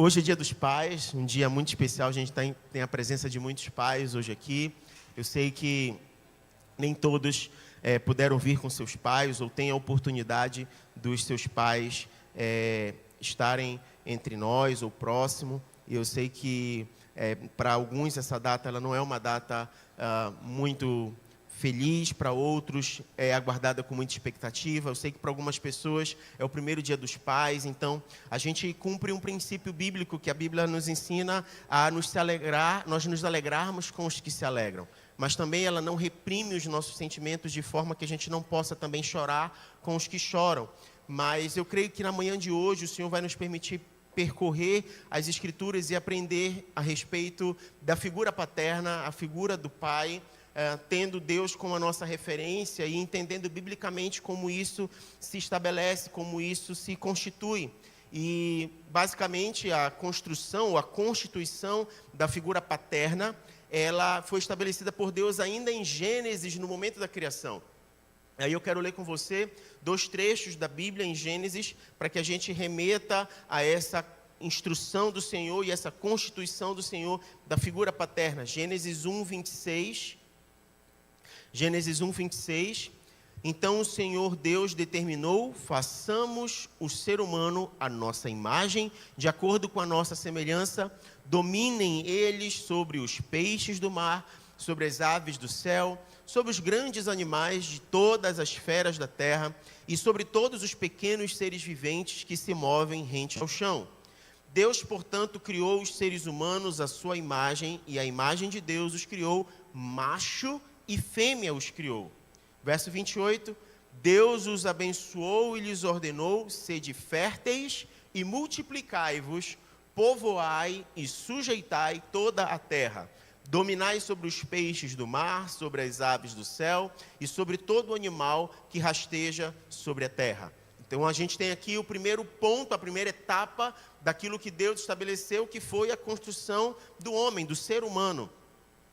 Hoje é Dia dos Pais, um dia muito especial. A gente tem a presença de muitos pais hoje aqui. Eu sei que nem todos puderam vir com seus pais ou têm a oportunidade dos seus pais estarem entre nós ou próximo. E eu sei que para alguns essa data ela não é uma data muito feliz, para outros é aguardada com muita expectativa. Eu sei que para algumas pessoas é o primeiro dia dos pais, então a gente cumpre um princípio bíblico que a Bíblia nos ensina a nós nos alegrarmos com os que se alegram, mas também ela não reprime os nossos sentimentos de forma que a gente não possa também chorar com os que choram. Mas eu creio que na manhã de hoje o Senhor vai nos permitir percorrer as Escrituras e aprender a respeito da figura paterna, a figura do pai, tendo Deus como a nossa referência e entendendo biblicamente como isso se estabelece, como isso se constitui. E, basicamente, a construção, a constituição da figura paterna, ela foi estabelecida por Deus ainda em Gênesis, no momento da criação. Aí eu quero ler com você 2 trechos da Bíblia em Gênesis, para que a gente remeta a essa instrução do Senhor e essa constituição do Senhor da figura paterna. Gênesis 1, 26. Gênesis 1, 26. Então o Senhor Deus determinou: façamos o ser humano à nossa imagem, de acordo com a nossa semelhança, dominem eles sobre os peixes do mar, sobre as aves do céu, sobre os grandes animais de todas as feras da terra e sobre todos os pequenos seres viventes que se movem rente ao chão. Deus, portanto, criou os seres humanos à sua imagem, e a imagem de Deus os criou, macho e fêmea os criou. Verso 28, Deus os abençoou e lhes ordenou: sede férteis e multiplicai-vos, povoai e sujeitai toda a terra. Dominai sobre os peixes do mar, sobre as aves do céu e sobre todo animal que rasteja sobre a terra. Então a gente tem aqui o primeiro ponto, a primeira etapa daquilo que Deus estabeleceu, que foi a construção do homem, do ser humano.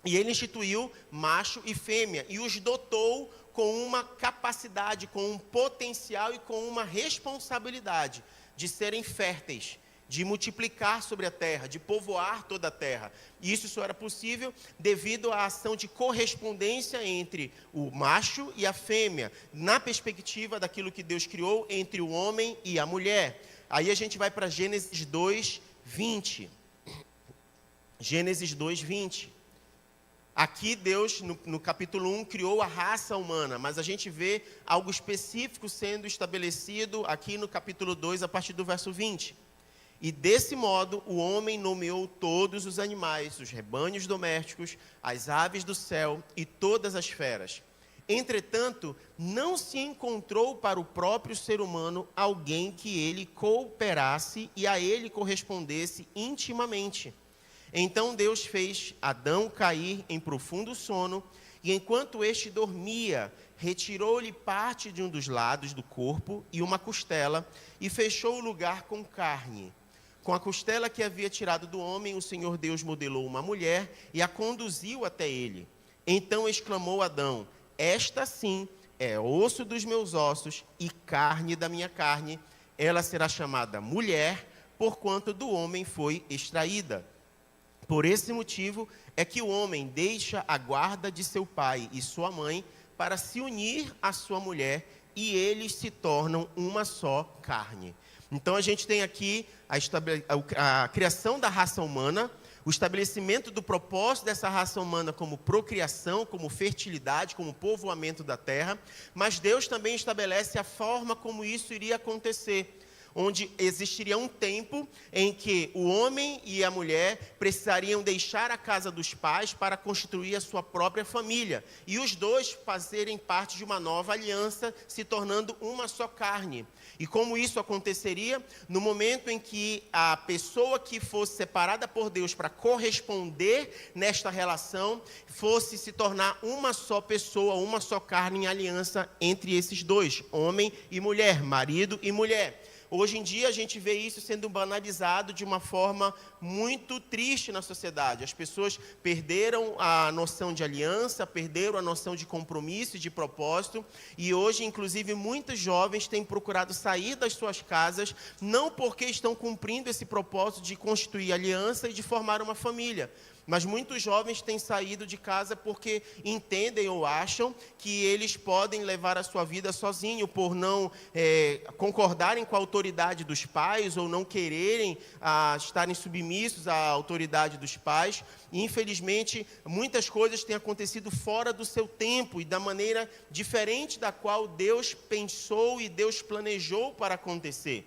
E ele instituiu macho e fêmea e os dotou com uma capacidade, com um potencial e com uma responsabilidade de serem férteis, de multiplicar sobre a terra, de povoar toda a terra. E isso só era possível devido à ação de correspondência entre o macho e a fêmea, na perspectiva daquilo que Deus criou entre o homem e a mulher. Aí a gente vai para Gênesis 2, 20. Gênesis 2, 20. Aqui Deus, no capítulo 1, criou a raça humana, mas a gente vê algo específico sendo estabelecido aqui no capítulo 2, a partir do verso 20. E desse modo o homem nomeou todos os animais, os rebanhos domésticos, as aves do céu e todas as feras. Entretanto, não se encontrou para o próprio ser humano alguém que ele cooperasse e a ele correspondesse intimamente. Então Deus fez Adão cair em profundo sono, e enquanto este dormia, retirou-lhe parte de um dos lados do corpo e uma costela, e fechou o lugar com carne. Com a costela que havia tirado do homem, o Senhor Deus modelou uma mulher e a conduziu até ele. Então exclamou Adão: esta sim é osso dos meus ossos e carne da minha carne. Ela será chamada mulher, porquanto do homem foi extraída. Por esse motivo é que o homem deixa a guarda de seu pai e sua mãe para se unir à sua mulher, e eles se tornam uma só carne. Então a gente tem aqui a criação da raça humana, o estabelecimento do propósito dessa raça humana como procriação, como fertilidade, como povoamento da terra, mas Deus também estabelece a forma como isso iria acontecer, onde existiria um tempo em que o homem e a mulher precisariam deixar a casa dos pais para constituir a sua própria família, e os dois fazerem parte de uma nova aliança, se tornando uma só carne. E como isso aconteceria? No momento em que a pessoa que fosse separada por Deus para corresponder nesta relação, fosse se tornar uma só pessoa, uma só carne em aliança entre esses dois, homem e mulher, marido e mulher. Hoje em dia a gente vê isso sendo banalizado de uma forma muito triste na sociedade. As pessoas perderam a noção de aliança, perderam a noção de compromisso e de propósito, e hoje, inclusive, muitos jovens têm procurado sair das suas casas, não porque estão cumprindo esse propósito de constituir aliança e de formar uma família, mas muitos jovens têm saído de casa porque entendem ou acham que eles podem levar a sua vida sozinho, por não concordarem com a autoridade dos pais ou não quererem estarem submissos à autoridade dos pais. E, infelizmente, muitas coisas têm acontecido fora do seu tempo e da maneira diferente da qual Deus pensou e Deus planejou para acontecer.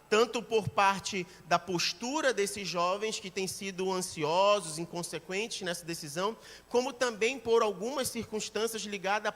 Tanto por parte da postura desses jovens que têm sido ansiosos, inconsequentes nessa decisão, como também por algumas circunstâncias ligadas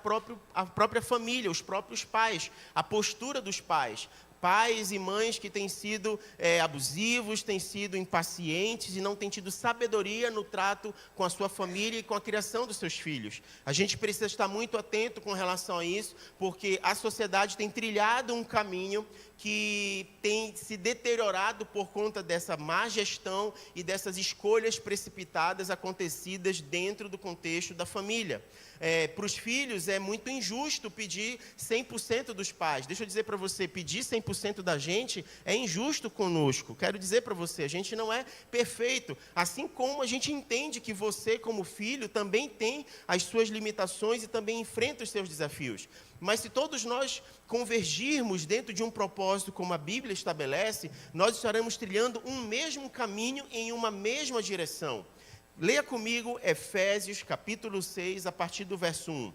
à própria família, os próprios pais, a postura dos pais. Pais e mães que têm sido abusivos, têm sido impacientes e não têm tido sabedoria no trato com a sua família e com a criação dos seus filhos. A gente precisa estar muito atento com relação a isso, porque a sociedade tem trilhado um caminho que tem se deteriorado por conta dessa má gestão e dessas escolhas precipitadas acontecidas dentro do contexto da família. Para os filhos é muito injusto pedir 100% dos pais. Deixa eu dizer para você, pedir 100% da gente é injusto conosco. Quero dizer para você, a gente não é perfeito. Assim como a gente entende que você, como filho, também tem as suas limitações e também enfrenta os seus desafios. Mas se todos nós convergirmos dentro de um propósito como a Bíblia estabelece, nós estaremos trilhando um mesmo caminho em uma mesma direção. Leia comigo Efésios capítulo 6, a partir do verso 1.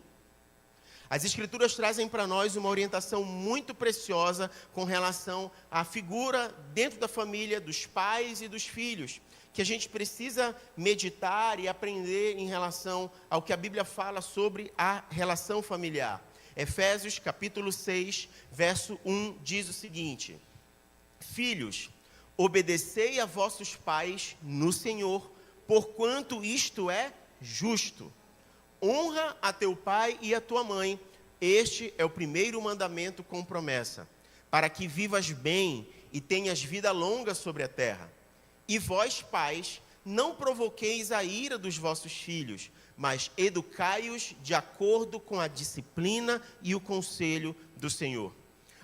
As Escrituras trazem para nós uma orientação muito preciosa com relação à figura dentro da família, dos pais e dos filhos, que a gente precisa meditar e aprender em relação ao que a Bíblia fala sobre a relação familiar. Efésios capítulo 6, verso 1 diz o seguinte: Filhos, obedecei a vossos pais no Senhor, porquanto isto é justo. Honra a teu pai e a tua mãe. Este é o primeiro mandamento com promessa, para que vivas bem e tenhas vida longa sobre a terra. E vós, pais, não provoqueis a ira dos vossos filhos, mas educai-os de acordo com a disciplina e o conselho do Senhor.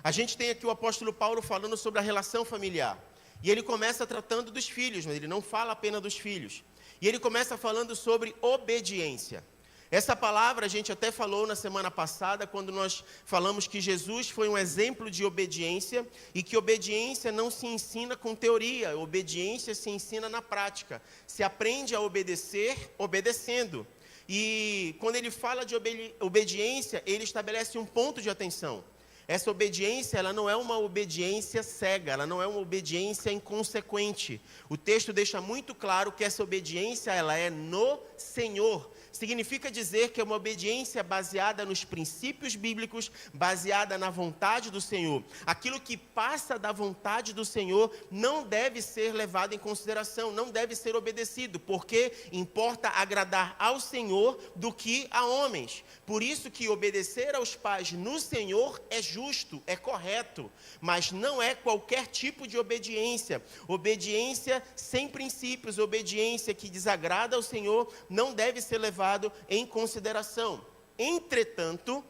A gente tem aqui o apóstolo Paulo falando sobre a relação familiar. E ele começa tratando dos filhos, mas ele não fala apenas dos filhos. E ele começa falando sobre obediência. Essa palavra a gente até falou na semana passada, quando nós falamos que Jesus foi um exemplo de obediência, e que obediência não se ensina com teoria, obediência se ensina na prática. Se aprende a obedecer obedecendo. E quando ele fala de obediência, ele estabelece um ponto de atenção. Essa obediência, ela não é uma obediência cega, ela não é uma obediência inconsequente. O texto deixa muito claro que essa obediência, ela é no Senhor. Significa dizer que é uma obediência baseada nos princípios bíblicos, baseada na vontade do Senhor. Aquilo que passa da vontade do Senhor não deve ser levado em consideração, não deve ser obedecido, porque importa agradar ao Senhor do que a homens. Por isso que obedecer aos pais no Senhor é justo, é correto, mas não é qualquer tipo de obediência. Obediência sem princípios, obediência que desagrada ao Senhor, não deve ser levado em consideração. Entretanto,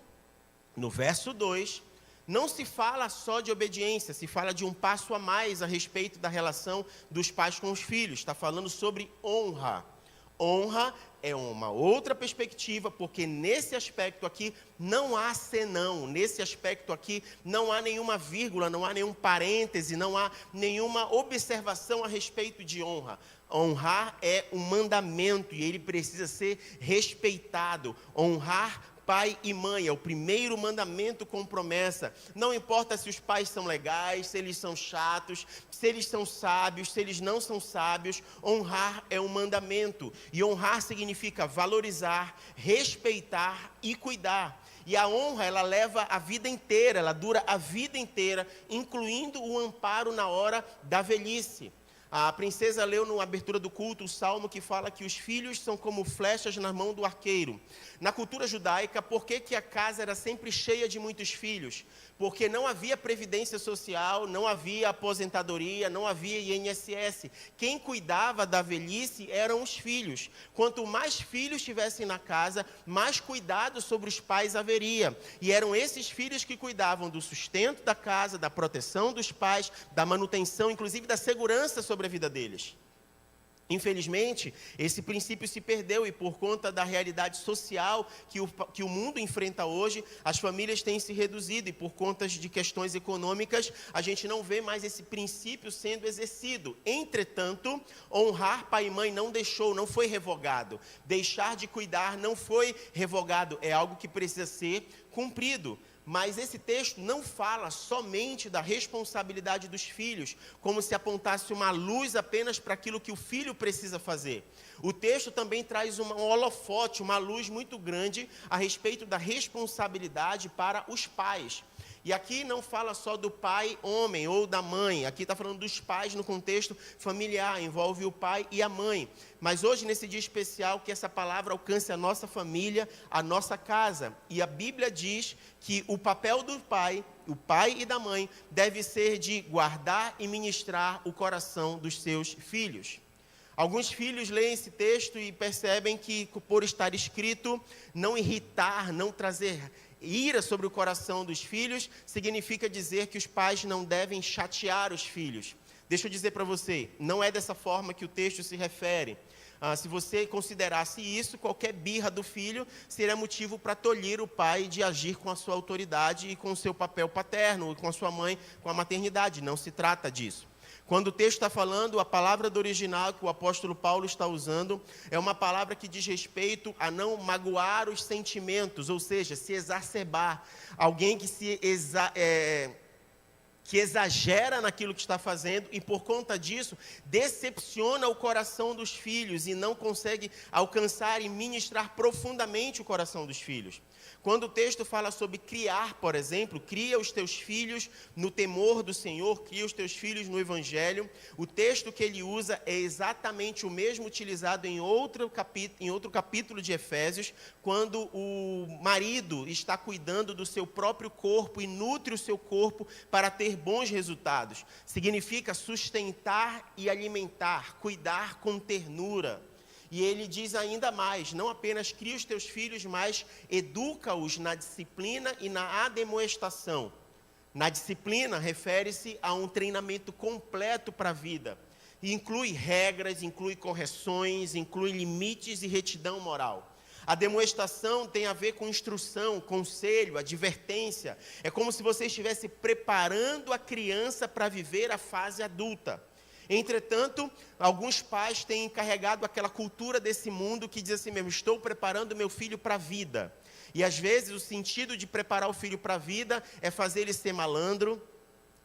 no verso 2, não se fala só de obediência, se fala de um passo a mais a respeito da relação dos pais com os filhos. Está falando sobre honra. Honra é uma outra perspectiva, porque nesse aspecto aqui não há senão, nesse aspecto aqui não há nenhuma vírgula, não há nenhum parêntese, não há nenhuma observação a respeito de honra. Honrar é um mandamento e ele precisa ser respeitado. Honrar pai e mãe é o primeiro mandamento com promessa. Não importa se os pais são legais, se eles são chatos, se eles são sábios, se eles não são sábios. Honrar é um mandamento. E honrar significa valorizar, respeitar e cuidar. E a honra, ela leva a vida inteira, ela dura a vida inteira, incluindo o amparo na hora da velhice. A princesa leu na abertura do culto o salmo que fala que os filhos são como flechas na mão do arqueiro. Na cultura judaica, por que a casa era sempre cheia de muitos filhos? Porque não havia previdência social, não havia aposentadoria, não havia INSS. Quem cuidava da velhice eram os filhos. Quanto mais filhos tivessem na casa, mais cuidado sobre os pais haveria. E eram esses filhos que cuidavam do sustento da casa, da proteção dos pais, da manutenção, inclusive da segurança sobre a vida deles. Infelizmente, esse princípio se perdeu e por conta da realidade social que o mundo enfrenta hoje, as famílias têm se reduzido e por conta de questões econômicas, a gente não vê mais esse princípio sendo exercido. Entretanto, honrar pai e mãe não foi revogado. Deixar de cuidar não foi revogado, é algo que precisa ser cumprido. Mas esse texto não fala somente da responsabilidade dos filhos, como se apontasse uma luz apenas para aquilo que o filho precisa fazer. O texto também traz um holofote, uma luz muito grande a respeito da responsabilidade para os pais. E aqui não fala só do pai homem ou da mãe, aqui está falando dos pais no contexto familiar, envolve o pai e a mãe. Mas hoje, nesse dia especial, que essa palavra alcance a nossa família, a nossa casa. E a Bíblia diz que o papel do pai, o pai e da mãe, deve ser de guardar e ministrar o coração dos seus filhos. Alguns filhos leem esse texto e percebem que, por estar escrito, não irritar, não trazer ira sobre o coração dos filhos, significa dizer que os pais não devem chatear os filhos. Deixa eu dizer para você, não é dessa forma que o texto se refere. Se você considerasse isso, qualquer birra do filho seria motivo para tolir o pai de agir com a sua autoridade e com o seu papel paterno, com a sua mãe, com a maternidade. Não se trata disso. Quando o texto está falando, a palavra do original que o apóstolo Paulo está usando é uma palavra que diz respeito a não magoar os sentimentos, ou seja, se exacerbar. Alguém que que exagera naquilo que está fazendo e por conta disso decepciona o coração dos filhos e não consegue alcançar e ministrar profundamente o coração dos filhos. Quando o texto fala sobre criar, por exemplo, cria os teus filhos no temor do Senhor, cria os teus filhos no Evangelho, o texto que ele usa é exatamente o mesmo utilizado em outro capítulo de Efésios, quando o marido está cuidando do seu próprio corpo e nutre o seu corpo para ter bons resultados. Significa sustentar e alimentar, cuidar com ternura. E ele diz ainda mais, não apenas cria os teus filhos, mas educa-os na disciplina e na admoestação. Na disciplina, refere-se a um treinamento completo para a vida. E inclui regras, inclui correções, inclui limites e retidão moral. A demonstração tem a ver com instrução, conselho, advertência. É como se você estivesse preparando a criança para viver a fase adulta. Entretanto, alguns pais têm encarregado aquela cultura desse mundo que diz assim mesmo, estou preparando meu filho para a vida. E às vezes o sentido de preparar o filho para a vida é fazer ele ser malandro,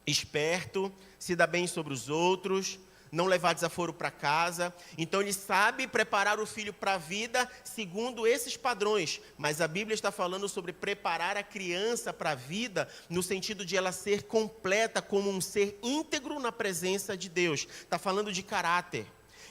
esperto, se dar bem sobre os outros, não levar desaforo para casa. Então ele sabe preparar o filho para a vida segundo esses padrões. Mas a Bíblia está falando sobre preparar a criança para a vida no sentido de ela ser completa como um ser íntegro na presença de Deus. Está falando de caráter.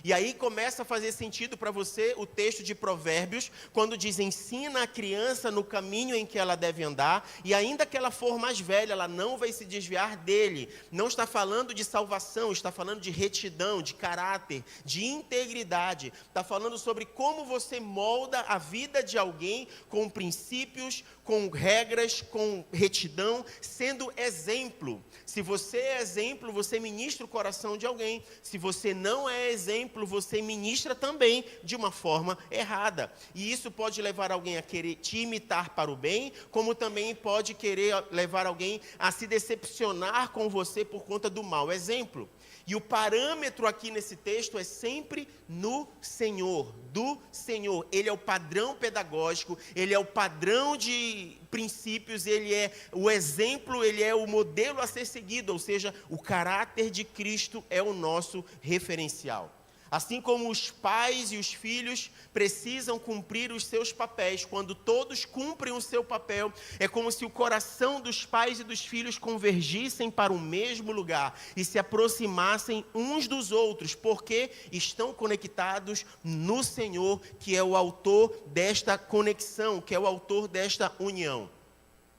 E aí começa a fazer sentido para você o texto de Provérbios, quando diz, ensina a criança no caminho em que ela deve andar, e ainda que ela for mais velha, ela não vai se desviar dele. Não está falando de salvação, está falando de retidão, de caráter, de integridade. Está falando sobre como você molda a vida de alguém com princípios, com regras, com retidão, sendo exemplo. Se você é exemplo, você ministra o coração de alguém. Se você não é exemplo, você ministra também de uma forma errada. E isso pode levar alguém a querer te imitar para o bem, como também pode querer levar alguém a se decepcionar com você por conta do mau exemplo. E o parâmetro aqui nesse texto é sempre no Senhor, do Senhor. Ele é o padrão pedagógico, ele é o padrão de princípios, ele é o exemplo, ele é o modelo a ser seguido, ou seja, o caráter de Cristo é o nosso referencial. Assim como os pais e os filhos precisam cumprir os seus papéis, quando todos cumprem o seu papel, é como se o coração dos pais e dos filhos convergissem para o mesmo lugar e se aproximassem uns dos outros, porque estão conectados no Senhor, que é o autor desta conexão, que é o autor desta união.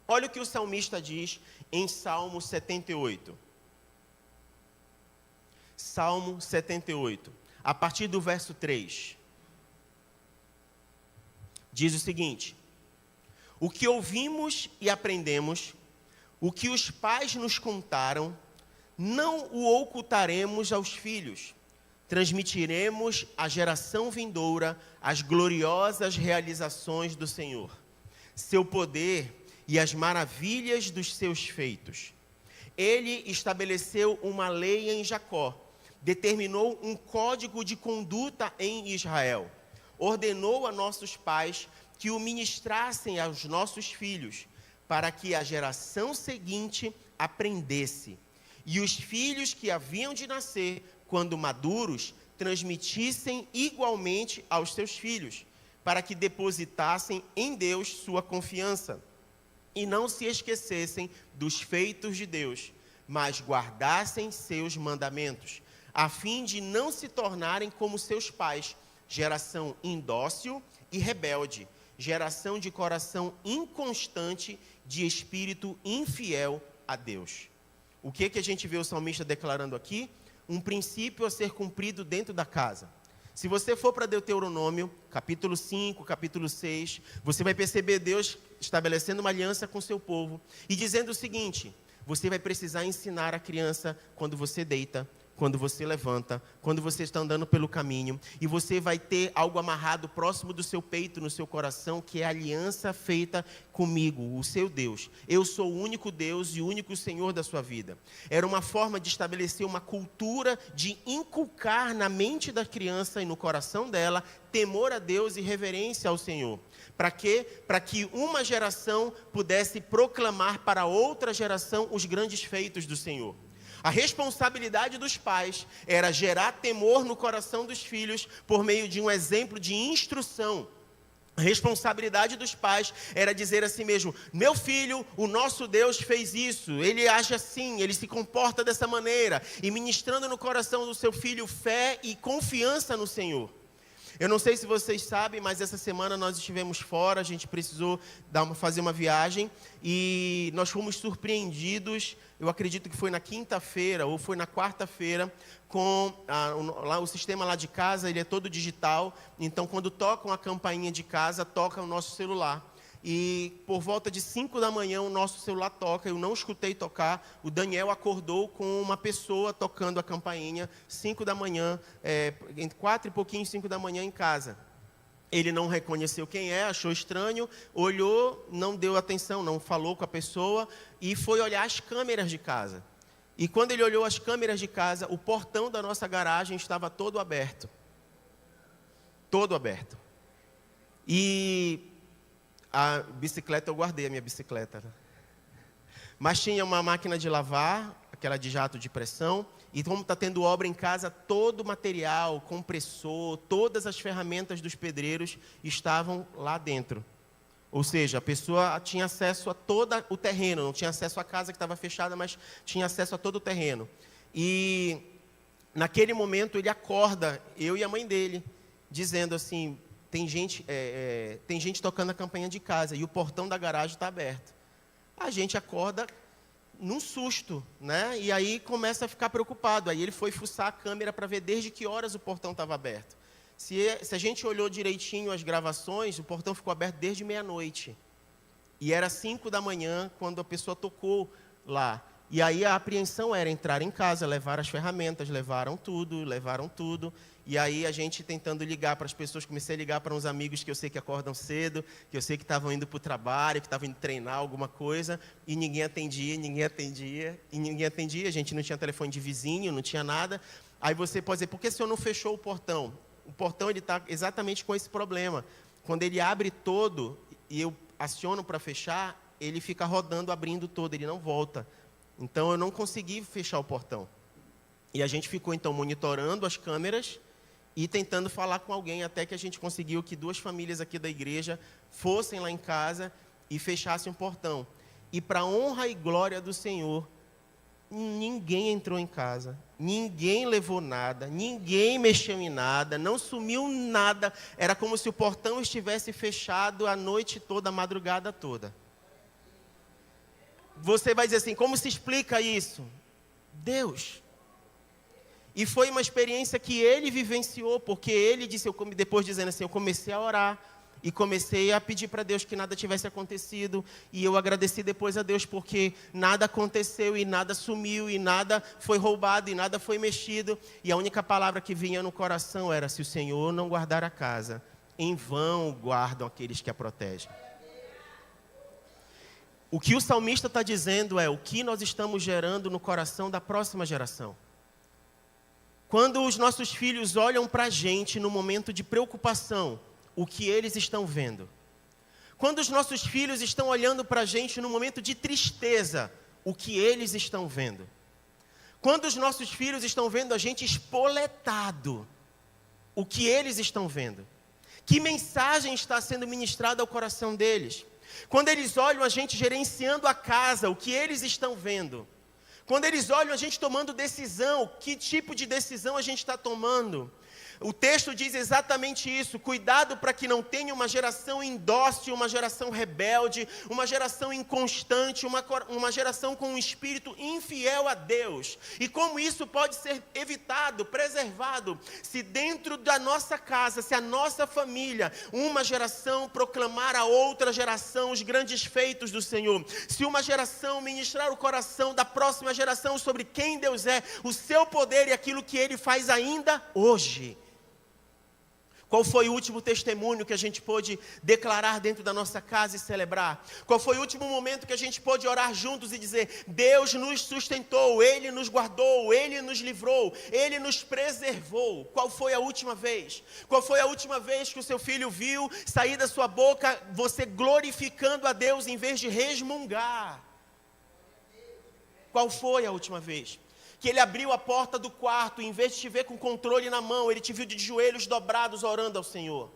Olha o que o salmista diz em Salmo 78. Salmo 78. A partir do verso 3, diz o seguinte: o que ouvimos e aprendemos, o que os pais nos contaram, não o ocultaremos aos filhos. Transmitiremos à geração vindoura as gloriosas realizações do Senhor, seu poder e as maravilhas dos seus feitos. Ele estabeleceu uma lei em Jacó, determinou um código de conduta em Israel. Ordenou a nossos pais que o ministrassem aos nossos filhos, para que a geração seguinte aprendesse. E os filhos que haviam de nascer, quando maduros, transmitissem igualmente aos seus filhos, para que depositassem em Deus sua confiança, e não se esquecessem dos feitos de Deus, mas guardassem seus mandamentos, a fim de não se tornarem como seus pais, geração indócil e rebelde, geração de coração inconstante, de espírito infiel a Deus. O que a gente vê o salmista declarando aqui? Um princípio a ser cumprido dentro da casa. Se você for para Deuteronômio, capítulo 5, capítulo 6, você vai perceber Deus estabelecendo uma aliança com o seu povo e dizendo o seguinte: você vai precisar ensinar a criança quando você deita, quando você levanta, quando você está andando pelo caminho, e você vai ter algo amarrado próximo do seu peito, no seu coração, que é a aliança feita comigo, o seu Deus. Eu sou o único Deus e o único Senhor da sua vida. Era uma forma de estabelecer uma cultura, de inculcar na mente da criança e no coração dela temor a Deus e reverência ao Senhor. Para quê? Para que uma geração pudesse proclamar para outra geração os grandes feitos do Senhor. A responsabilidade dos pais era gerar temor no coração dos filhos por meio de um exemplo de instrução. A responsabilidade dos pais era dizer a si mesmo: meu filho, o nosso Deus fez isso, ele age assim, ele se comporta dessa maneira, e ministrando no coração do seu filho fé e confiança no Senhor. Eu não sei se vocês sabem, mas essa semana nós estivemos fora, a gente precisou fazer uma viagem e nós fomos surpreendidos, eu acredito que foi na quinta-feira ou foi na quarta-feira, com o sistema lá de casa, ele é todo digital, então quando tocam a campainha de casa, toca o nosso celular. E por volta de 5 da manhã o nosso celular toca, eu não escutei tocar, o Daniel acordou com uma pessoa tocando a campainha, 5 da manhã, entre 4 e pouquinho, 5 da manhã em casa. Ele não reconheceu quem é, achou estranho, olhou, não deu atenção, não falou com a pessoa e foi olhar as câmeras de casa. E quando ele olhou as câmeras de casa, o portão da nossa garagem estava todo aberto. Todo aberto. E a bicicleta, eu guardei a minha bicicleta, né? Mas tinha uma máquina de lavar, aquela de jato de pressão, e como está tendo obra em casa, todo o material, compressor, todas as ferramentas dos pedreiros estavam lá dentro. Ou seja, a pessoa tinha acesso a todo o terreno, não tinha acesso à casa que estava fechada, mas tinha acesso a todo o terreno. E naquele momento ele acorda, eu e a mãe dele, dizendo assim: tem gente tocando a campainha de casa e o portão da garagem está aberto. A gente acorda num susto, né? E aí começa a ficar preocupado. Aí ele foi fuçar a câmera para ver desde que horas o portão estava aberto. Se a gente olhou direitinho as gravações, o portão ficou aberto desde meia-noite. E era 5 da manhã quando a pessoa tocou lá. E aí a apreensão era entrar em casa, levar as ferramentas, levaram tudo. E aí a gente tentando ligar para as pessoas, comecei a ligar para uns amigos que eu sei que acordam cedo, que eu sei que estavam indo para o trabalho, que estavam indo treinar alguma coisa, e ninguém atendia, a gente não tinha telefone de vizinho, não tinha nada. Aí você pode dizer: por que o senhor não fechou o portão? O portão está exatamente com esse problema. Quando ele abre todo e eu aciono para fechar, ele fica rodando, abrindo todo, ele não volta. Então eu não consegui fechar o portão. E a gente ficou então monitorando as câmeras e tentando falar com alguém, até que a gente conseguiu que 2 famílias aqui da igreja fossem lá em casa e fechassem o portão. E para honra e glória do Senhor, ninguém entrou em casa, ninguém levou nada, ninguém mexeu em nada, não sumiu nada. Era como se o portão estivesse fechado a noite toda, a madrugada toda. Você vai dizer assim, como se explica isso? Deus. E foi uma experiência que ele vivenciou, porque ele disse, depois dizendo assim, eu comecei a orar, e comecei a pedir para Deus que nada tivesse acontecido. E eu agradeci depois a Deus porque nada aconteceu e nada sumiu e nada foi roubado e nada foi mexido. E a única palavra que vinha no coração era, se o Senhor não guardar a casa, em vão guardam aqueles que a protegem. O que o salmista está dizendo é o que nós estamos gerando no coração da próxima geração. Quando os nossos filhos olham para a gente no momento de preocupação, o que eles estão vendo? Quando os nossos filhos estão olhando para a gente no momento de tristeza, o que eles estão vendo? Quando os nossos filhos estão vendo a gente espoletado, o que eles estão vendo? Que mensagem está sendo ministrada ao coração deles? Quando eles olham a gente gerenciando a casa, o que eles estão vendo? Quando eles olham a gente tomando decisão, que tipo de decisão a gente está tomando? O texto diz exatamente isso, cuidado para que não tenha uma geração indócil, uma geração rebelde, uma geração inconstante, uma geração com um espírito infiel a Deus. E como isso pode ser evitado, preservado, se dentro da nossa casa, se a nossa família, uma geração proclamar a outra geração os grandes feitos do Senhor, se uma geração ministrar o coração da próxima geração sobre quem Deus é, o seu poder e aquilo que Ele faz ainda hoje. Qual foi o último testemunho que a gente pôde declarar dentro da nossa casa e celebrar? Qual foi o último momento que a gente pôde orar juntos e dizer, Deus nos sustentou, Ele nos guardou, Ele nos livrou, Ele nos preservou? Qual foi a última vez? Qual foi a última vez que o seu filho viu sair da sua boca você glorificando a Deus em vez de resmungar? Qual foi a última vez? Que ele abriu a porta do quarto, em vez de te ver com controle na mão, ele te viu de joelhos dobrados orando ao Senhor.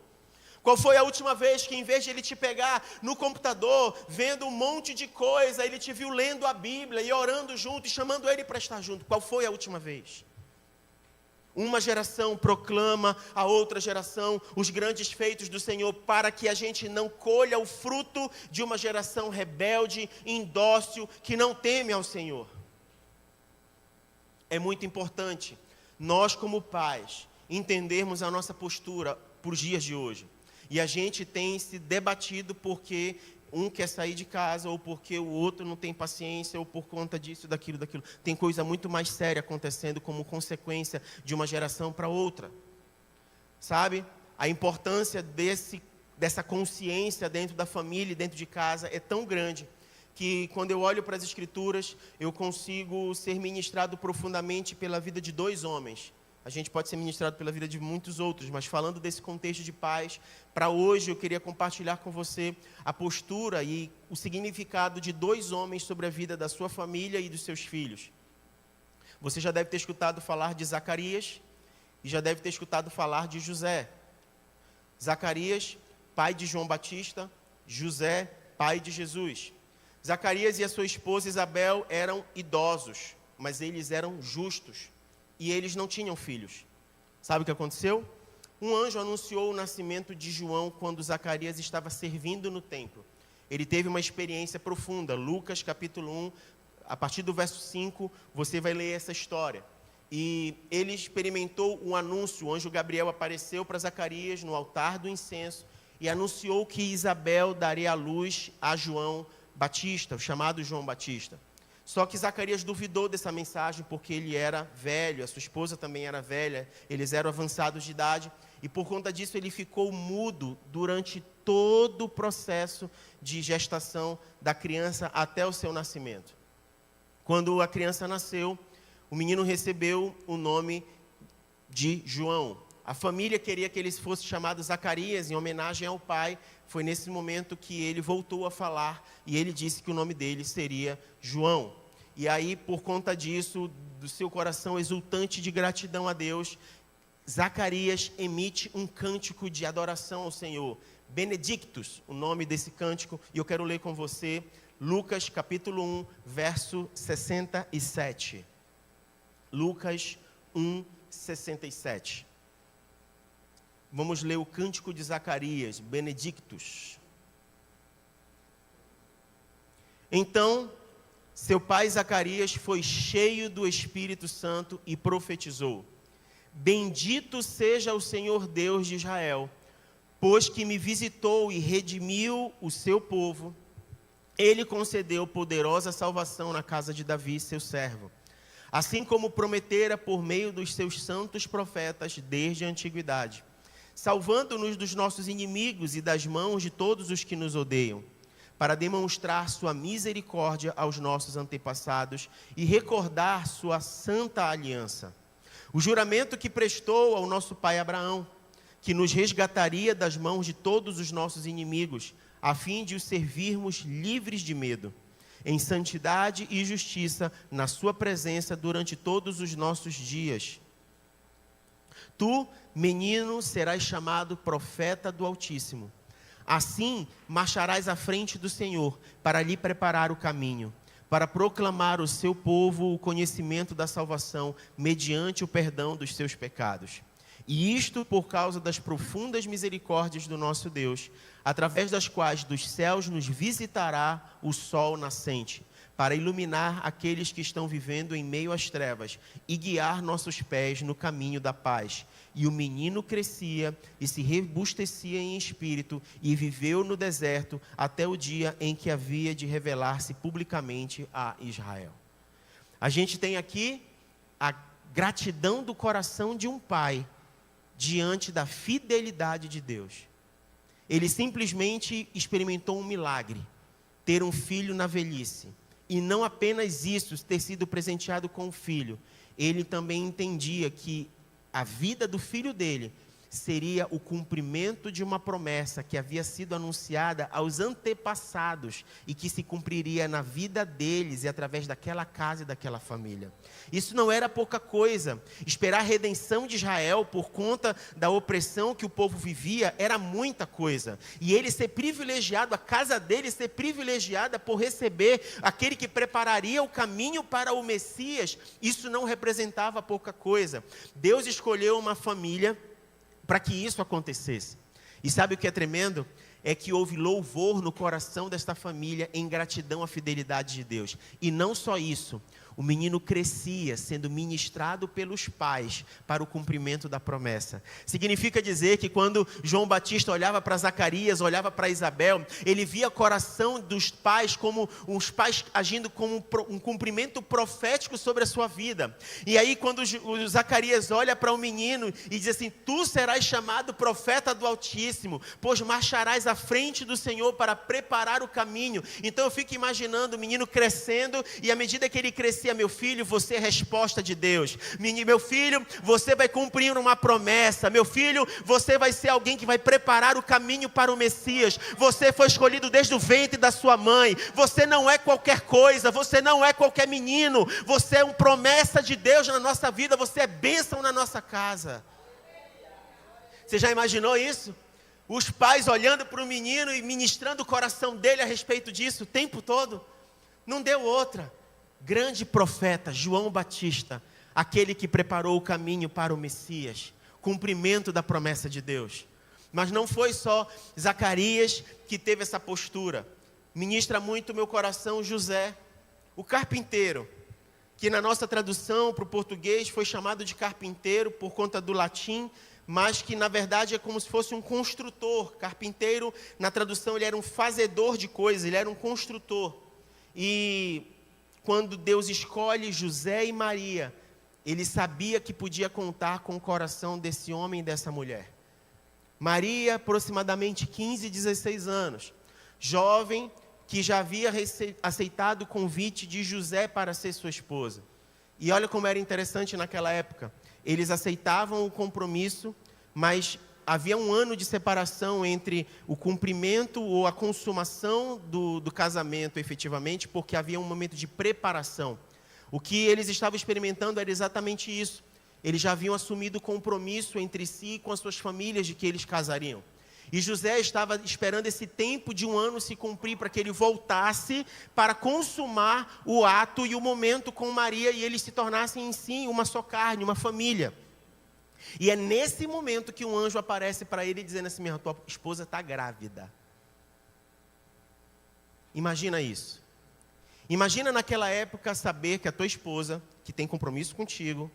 Qual foi a última vez que, em vez de ele te pegar no computador, vendo um monte de coisa, ele te viu lendo a Bíblia e orando junto e chamando ele para estar junto? Qual foi a última vez? Uma geração proclama a outra geração os grandes feitos do Senhor, para que a gente não colha o fruto de uma geração rebelde, indócil, que não teme ao Senhor. É muito importante nós, como pais, entendermos a nossa postura para os dias de hoje. E a gente tem se debatido porque um quer sair de casa, ou porque o outro não tem paciência, ou por conta disso, daquilo. Tem coisa muito mais séria acontecendo como consequência de uma geração para outra. Sabe? A importância dessa consciência dentro da família e dentro de casa é tão grande, que quando eu olho para as Escrituras, eu consigo ser ministrado profundamente pela vida de 2 homens. A gente pode ser ministrado pela vida de muitos outros, mas falando desse contexto de paz, para hoje eu queria compartilhar com você a postura e o significado de 2 homens sobre a vida da sua família e dos seus filhos. Você já deve ter escutado falar de Zacarias e já deve ter escutado falar de José. Zacarias, pai de João Batista, José, pai de Jesus. Zacarias e a sua esposa Isabel eram idosos, mas eles eram justos e eles não tinham filhos. Sabe o que aconteceu? Um anjo anunciou o nascimento de João quando Zacarias estava servindo no templo. Ele teve uma experiência profunda. Lucas capítulo 1, a partir do verso 5, você vai ler essa história. E ele experimentou um anúncio. O anjo Gabriel apareceu para Zacarias no altar do incenso e anunciou que Isabel daria à luz a João Batista, o chamado João Batista. Só que Zacarias duvidou dessa mensagem porque ele era velho, a sua esposa também era velha, eles eram avançados de idade, e por conta disso ele ficou mudo durante todo o processo de gestação da criança até o seu nascimento. Quando a criança nasceu, o menino recebeu o nome de João. A família queria que ele fosse chamado Zacarias, em homenagem ao pai. Foi nesse momento que ele voltou a falar e ele disse que o nome dele seria João. E aí, por conta disso, do seu coração exultante de gratidão a Deus, Zacarias emite um cântico de adoração ao Senhor. Benedictus, o nome desse cântico, e eu quero ler com você Lucas capítulo 1, verso 67. Lucas 1, 67. Vamos ler o cântico de Zacarias, Benedictus. Então, seu pai Zacarias foi cheio do Espírito Santo e profetizou: Bendito seja o Senhor Deus de Israel, pois que me visitou e redimiu o seu povo. Ele concedeu poderosa salvação na casa de Davi, seu servo, assim como prometera por meio dos seus santos profetas desde a antiguidade, salvando-nos dos nossos inimigos e das mãos de todos os que nos odeiam, para demonstrar sua misericórdia aos nossos antepassados e recordar sua santa aliança. O juramento que prestou ao nosso pai Abraão, que nos resgataria das mãos de todos os nossos inimigos, a fim de os servirmos livres de medo, em santidade e justiça, na sua presença durante todos os nossos dias. Tu, menino, serás chamado profeta do Altíssimo. Assim, marcharás à frente do Senhor, para lhe preparar o caminho, para proclamar ao seu povo o conhecimento da salvação, mediante o perdão dos seus pecados. E isto por causa das profundas misericórdias do nosso Deus, através das quais dos céus nos visitará o sol nascente, para iluminar aqueles que estão vivendo em meio às trevas e guiar nossos pés no caminho da paz. E o menino crescia e se robustecia em espírito e viveu no deserto até o dia em que havia de revelar-se publicamente a Israel. A gente tem aqui a gratidão do coração de um pai diante da fidelidade de Deus. Ele simplesmente experimentou um milagre, ter um filho na velhice. E não apenas isso, ter sido presenteado com um filho. Ele também entendia que a vida do filho dele seria o cumprimento de uma promessa que havia sido anunciada aos antepassados e que se cumpriria na vida deles e através daquela casa e daquela família. Isso não era pouca coisa. Esperar a redenção de Israel por conta da opressão que o povo vivia era muita coisa. E ele ser privilegiado, a casa dele ser privilegiada por receber aquele que prepararia o caminho para o Messias, isso não representava pouca coisa. Deus escolheu uma família para que isso acontecesse. E sabe o que é tremendo? É que houve louvor no coração desta família em gratidão à fidelidade de Deus. E não só isso, o menino crescia sendo ministrado pelos pais para o cumprimento da promessa. Significa dizer que quando João Batista olhava para Zacarias, olhava para Isabel, ele via o coração dos pais como os pais agindo como um cumprimento profético sobre a sua vida. E aí quando o Zacarias olha para o menino e diz assim: tu serás chamado profeta do Altíssimo, pois marcharás à frente do Senhor para preparar o caminho. Então eu fico imaginando o menino crescendo, e à medida que ele crescia: meu filho, você é resposta de Deus. Meu filho, você vai cumprir uma promessa. Meu filho, você vai ser alguém que vai preparar o caminho para o Messias. Você foi escolhido desde o ventre da sua mãe. Você não é qualquer coisa. Você não é qualquer menino. Você é uma promessa de Deus na nossa vida. Você é bênção na nossa casa. Você já imaginou isso? Os pais olhando para o menino e ministrando o coração dele a respeito disso o tempo todo? Não deu outra. Grande profeta, João Batista, aquele que preparou o caminho para o Messias, cumprimento da promessa de Deus. Mas não foi só Zacarias que teve essa postura. Ministra muito o meu coração José, o carpinteiro, que na nossa tradução para o português foi chamado de carpinteiro por conta do latim, mas que na verdade é como se fosse um construtor. Carpinteiro, na tradução, ele era um fazedor de coisas, ele era um construtor. E quando Deus escolhe José e Maria, ele sabia que podia contar com o coração desse homem e dessa mulher. Maria, aproximadamente 15, 16 anos, jovem que já havia aceitado o convite de José para ser sua esposa. E olha como era interessante naquela época. Eles aceitavam o compromisso, mas havia um ano de separação entre o cumprimento ou a consumação do casamento efetivamente, porque havia um momento de preparação. O que eles estavam experimentando era exatamente isso. Eles já haviam assumido compromisso entre si e com as suas famílias de que eles casariam. E José estava esperando esse tempo de 1 ano se cumprir para que ele voltasse para consumar o ato e o momento com Maria e eles se tornassem em si uma só carne, uma família. E é nesse momento que um anjo aparece para ele dizendo assim: minha tua esposa está grávida. Imagina isso. Imagina naquela época saber que a tua esposa, que tem compromisso contigo,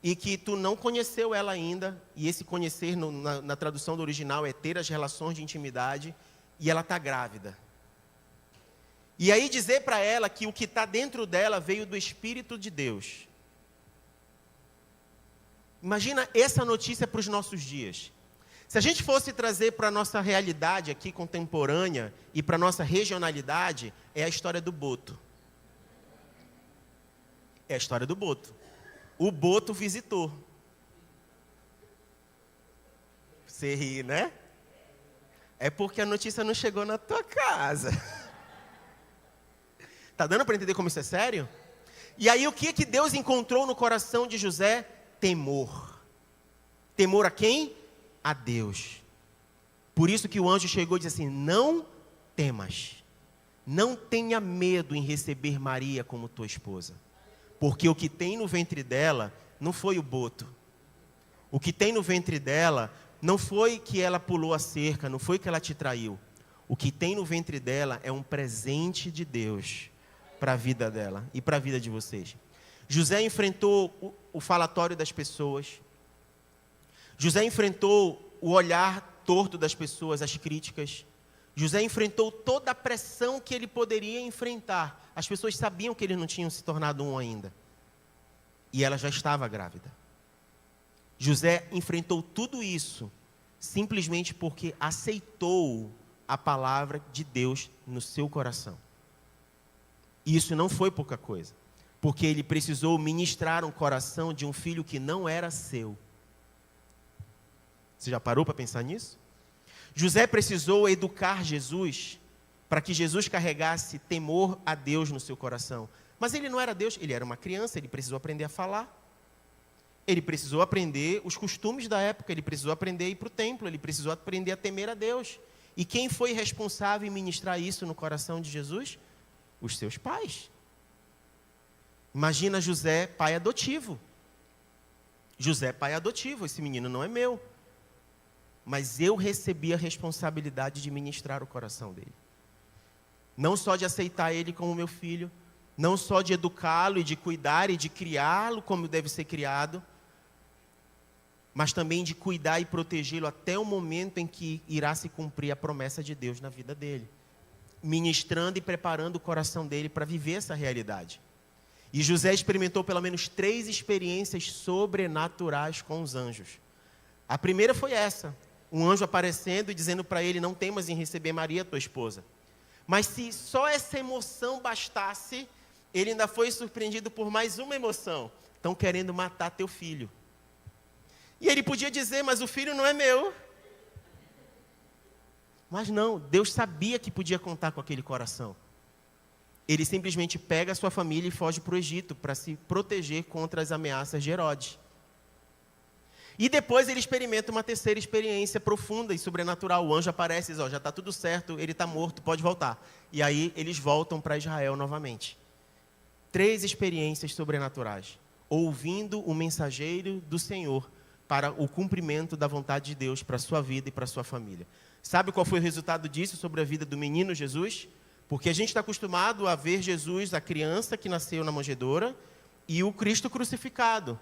e que tu não conheceu ela ainda, e esse conhecer na tradução do original é ter as relações de intimidade, e ela está grávida. E aí dizer para ela que o que está dentro dela veio do Espírito de Deus. Imagina essa notícia para os nossos dias. Se a gente fosse trazer para a nossa realidade aqui contemporânea e para a nossa regionalidade, é a história do boto. É a história do boto. O boto visitou. Você ri, né? É porque a notícia não chegou na tua casa. Tá dando para entender como isso é sério? E aí o que Deus encontrou no coração de José? Temor. Temor a quem? A Deus. Por isso que o anjo chegou e disse assim: não temas. Não tenha medo em receber Maria como tua esposa. Porque o que tem no ventre dela não foi o boto. O que tem no ventre dela não foi que ela pulou a cerca, não foi que ela te traiu. O que tem no ventre dela é um presente de Deus para a vida dela e para a vida de vocês. José enfrentou o falatório das pessoas. José enfrentou o olhar torto das pessoas, as críticas. José enfrentou toda a pressão que ele poderia enfrentar. As pessoas sabiam que eles não tinham se tornado um ainda. E ela já estava grávida. José enfrentou tudo isso simplesmente porque aceitou a palavra de Deus no seu coração. E isso não foi pouca coisa. Porque ele precisou ministrar um coração de um filho que não era seu. Você já parou para pensar nisso? José precisou educar Jesus para que Jesus carregasse temor a Deus no seu coração. Mas ele não era Deus, ele era uma criança, ele precisou aprender a falar. Ele precisou aprender os costumes da época, ele precisou aprender a ir para o templo, ele precisou aprender a temer a Deus. E quem foi responsável em ministrar isso no coração de Jesus? Os seus pais. Imagina José, pai adotivo. José, pai adotivo, esse menino não é meu. Mas eu recebi a responsabilidade de ministrar o coração dele. Não só de aceitar ele como meu filho, não só de educá-lo e de cuidar e de criá-lo como deve ser criado, mas também de cuidar e protegê-lo até o momento em que irá se cumprir a promessa de Deus na vida dele. Ministrando e preparando o coração dele para viver essa realidade. E José experimentou pelo menos 3 experiências sobrenaturais com os anjos. A primeira foi essa. Um anjo aparecendo e dizendo para ele: não temas em receber Maria, tua esposa. Mas se só essa emoção bastasse, ele ainda foi surpreendido por mais uma emoção. Estão querendo matar teu filho. E ele podia dizer: mas o filho não é meu. Mas não, Deus sabia que podia contar com aquele coração. Ele simplesmente pega a sua família e foge para o Egito para se proteger contra as ameaças de Herodes. E depois ele experimenta uma terceira experiência profunda e sobrenatural. O anjo aparece e diz: já está tudo certo, ele está morto, pode voltar. E aí eles voltam para Israel novamente. 3 experiências sobrenaturais. Ouvindo o mensageiro do Senhor para o cumprimento da vontade de Deus para a sua vida e para a sua família. Sabe qual foi o resultado disso sobre a vida do menino Jesus? Porque a gente está acostumado a ver Jesus, a criança que nasceu na manjedoura, e o Cristo crucificado.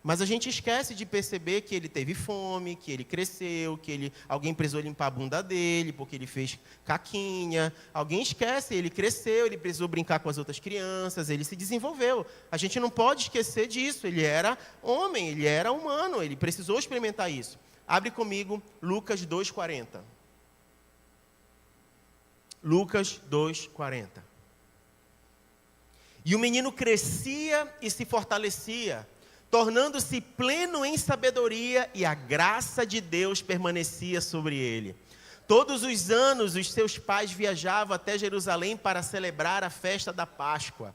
Mas a gente esquece de perceber que ele teve fome, que ele cresceu, que alguém precisou limpar a bunda dele, porque ele fez caquinha. Alguém esquece, ele cresceu, ele precisou brincar com as outras crianças, ele se desenvolveu. A gente não pode esquecer disso, ele era homem, ele era humano, ele precisou experimentar isso. Abre comigo Lucas 2,40. Lucas 2,40. E o menino crescia e se fortalecia, tornando-se pleno em sabedoria, e a graça de Deus permanecia sobre ele. Todos os anos, os seus pais viajavam até Jerusalém para celebrar a festa da Páscoa.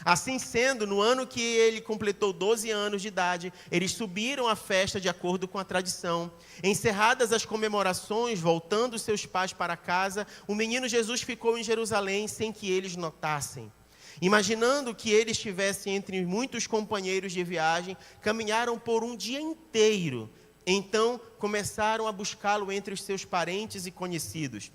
Assim sendo, no ano que ele completou 12 anos de idade, eles subiram à festa de acordo com a tradição. Encerradas as comemorações, voltando seus pais para casa, o menino Jesus ficou em Jerusalém sem que eles notassem. Imaginando que ele estivesse entre muitos companheiros de viagem, caminharam por um dia inteiro. Então começaram a buscá-lo entre os seus parentes e conhecidos.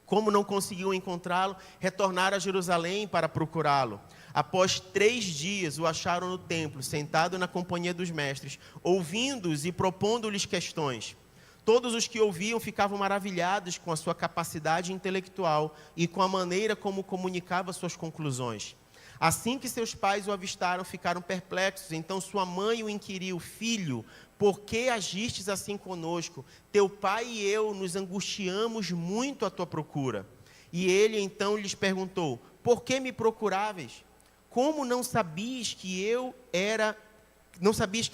Como não conseguiam encontrá-lo, retornaram a Jerusalém para procurá-lo. Após 3 dias, o acharam no templo, sentado na companhia dos mestres, ouvindo-os e propondo-lhes questões. Todos os que ouviam ficavam maravilhados com a sua capacidade intelectual e com a maneira como comunicava suas conclusões. Assim que seus pais o avistaram, ficaram perplexos. Então sua mãe o inquiriu: filho, por que agistes assim conosco? Teu pai e eu nos angustiamos muito à tua procura. E ele então lhes perguntou: por que me procuráveis? Como não sabias que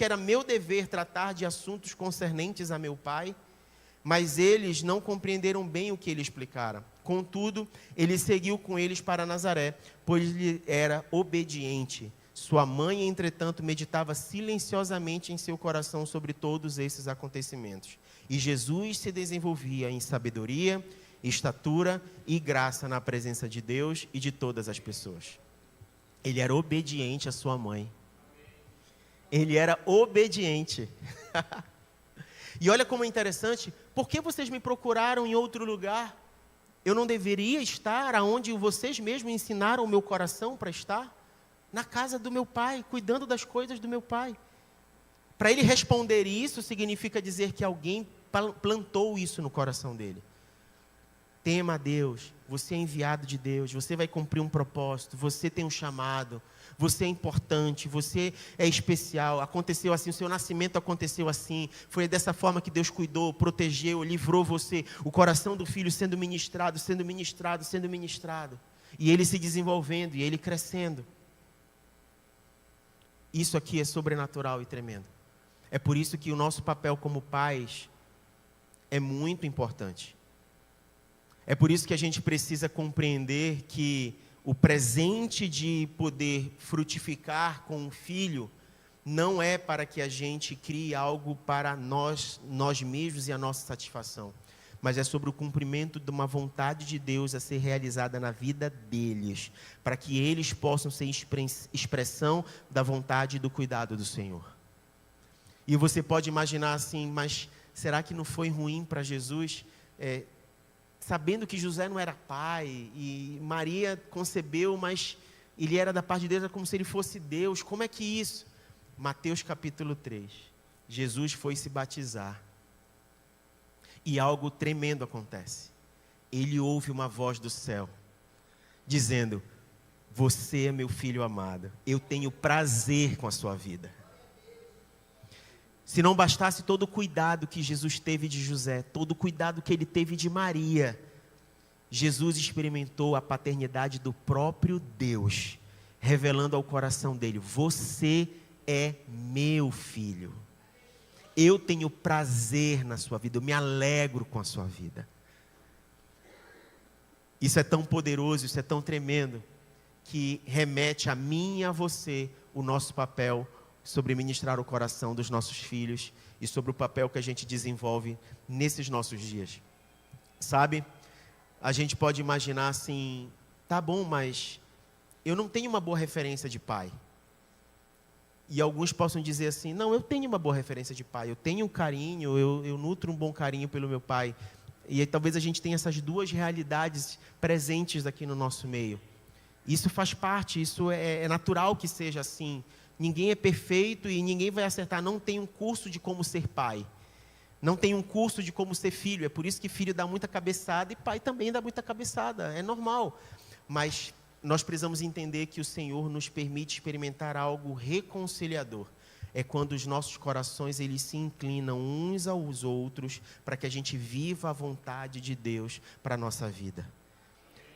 era meu dever tratar de assuntos concernentes a meu pai? Mas eles não compreenderam bem o que ele explicara. Contudo, ele seguiu com eles para Nazaré, pois ele era obediente. Sua mãe, entretanto, meditava silenciosamente em seu coração sobre todos esses acontecimentos. E Jesus se desenvolvia em sabedoria, estatura e graça na presença de Deus e de todas as pessoas. Ele era obediente à sua mãe. Ele era obediente. E olha como é interessante. Por que vocês me procuraram em outro lugar? Eu não deveria estar aonde vocês mesmos ensinaram o meu coração para estar? Na casa do meu pai, cuidando das coisas do meu pai. Para ele responder isso, significa dizer que alguém plantou isso no coração dele. Tema a Deus, você é enviado de Deus, você vai cumprir um propósito, você tem um chamado, você é importante, você é especial, aconteceu assim, o seu nascimento aconteceu assim, foi dessa forma que Deus cuidou, protegeu, livrou você, o coração do filho sendo ministrado, sendo ministrado, sendo ministrado, e ele se desenvolvendo, e ele crescendo. Isso aqui é sobrenatural e tremendo. É por isso que o nosso papel como pais é muito importante. É por isso que a gente precisa compreender que o presente de poder frutificar com um filho não é para que a gente crie algo para nós mesmos e a nossa satisfação, mas é sobre o cumprimento de uma vontade de Deus a ser realizada na vida deles, para que eles possam ser expressão da vontade e do cuidado do Senhor. E você pode imaginar assim, mas será que não foi ruim para Jesus, sabendo que José não era pai, e Maria concebeu, mas ele era da parte de Deus, era como se ele fosse Deus, como é que isso? Mateus capítulo 3, Jesus foi se batizar, e algo tremendo acontece. Ele ouve uma voz do céu, dizendo: você é meu filho amado, eu tenho prazer com a sua vida. Se não bastasse todo o cuidado que Jesus teve de José, todo o cuidado que ele teve de Maria, Jesus experimentou a paternidade do próprio Deus, revelando ao coração dele: você é meu filho. Eu tenho prazer na sua vida, eu me alegro com a sua vida. Isso é tão poderoso, isso é tão tremendo, que remete a mim e a você o nosso papel sobre ministrar o coração dos nossos filhos e sobre o papel que a gente desenvolve nesses nossos dias. Sabe, a gente pode imaginar assim: tá bom, mas eu não tenho uma boa referência de pai. E alguns possam dizer assim: não, eu tenho uma boa referência de pai, eu tenho um carinho, eu nutro um bom carinho pelo meu pai. E aí, talvez a gente tenha essas duas realidades presentes aqui no nosso meio. Isso faz parte, isso é natural que seja assim. Ninguém é perfeito e ninguém vai acertar. Não tem um curso de como ser pai. Não tem um curso de como ser filho. É por isso que filho dá muita cabeçada e pai também dá muita cabeçada. É normal. Mas nós precisamos entender que o Senhor nos permite experimentar algo reconciliador. É quando os nossos corações eles se inclinam uns aos outros para que a gente viva a vontade de Deus para a nossa vida.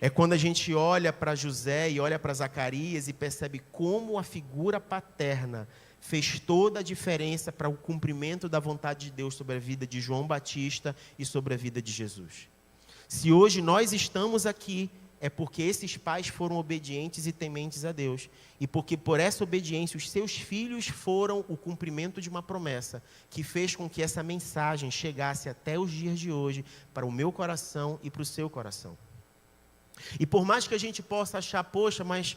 É quando a gente olha para José e olha para Zacarias e percebe como a figura paterna fez toda a diferença para o cumprimento da vontade de Deus sobre a vida de João Batista e sobre a vida de Jesus. Se hoje nós estamos aqui, é porque esses pais foram obedientes e tementes a Deus. E porque por essa obediência os seus filhos foram o cumprimento de uma promessa que fez com que essa mensagem chegasse até os dias de hoje para o meu coração e para o seu coração. E por mais que a gente possa achar, poxa, mas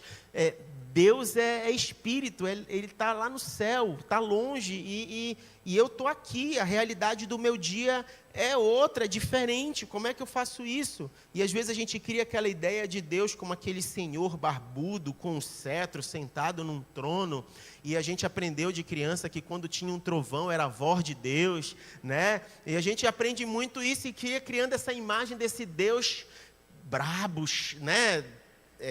Deus é espírito, Ele está lá no céu, está longe, e eu estou aqui, a realidade do meu dia é outra, é diferente, como é que eu faço isso? E às vezes a gente cria aquela ideia de Deus como aquele senhor barbudo, com um cetro, sentado num trono, e a gente aprendeu de criança que quando tinha um trovão era a voz de Deus, né? E a gente aprende muito isso e cria criando essa imagem desse Deus brabo, né?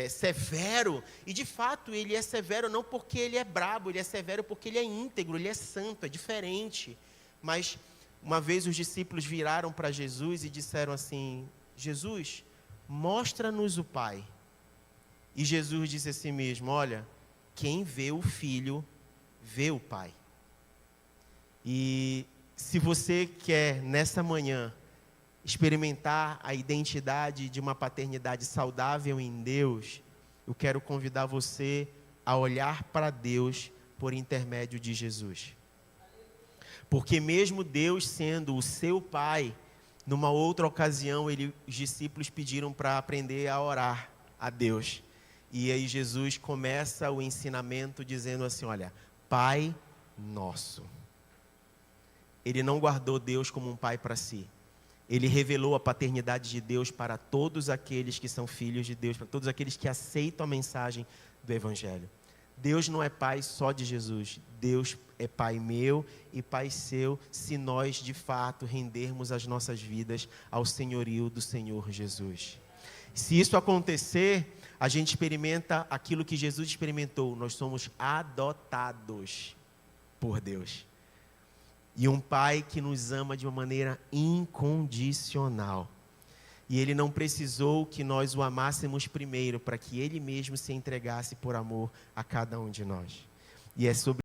Severo, e de fato ele é severo não porque ele é brabo, ele é severo porque ele é íntegro, ele é santo, é diferente. Mas uma vez os discípulos viraram para Jesus e disseram assim: Jesus, mostra-nos o Pai. E Jesus disse a si mesmo: olha, quem vê o Filho, vê o Pai. E se você quer nessa manhã experimentar a identidade de uma paternidade saudável em Deus, eu quero convidar você a olhar para Deus por intermédio de Jesus. Porque mesmo Deus sendo o seu Pai, numa outra ocasião os discípulos pediram para aprender a orar a Deus. E aí Jesus começa o ensinamento dizendo assim: olha, Pai Nosso. Ele não guardou Deus como um pai para si. Ele revelou a paternidade de Deus para todos aqueles que são filhos de Deus, para todos aqueles que aceitam a mensagem do Evangelho. Deus não é pai só de Jesus. Deus é pai meu e pai seu, se nós de fato rendermos as nossas vidas ao senhorio do Senhor Jesus. Se isso acontecer, a gente experimenta aquilo que Jesus experimentou. Nós somos adotados por Deus. E um pai que nos ama de uma maneira incondicional. E ele não precisou que nós o amássemos primeiro, para que ele mesmo se entregasse por amor a cada um de nós. E é sobre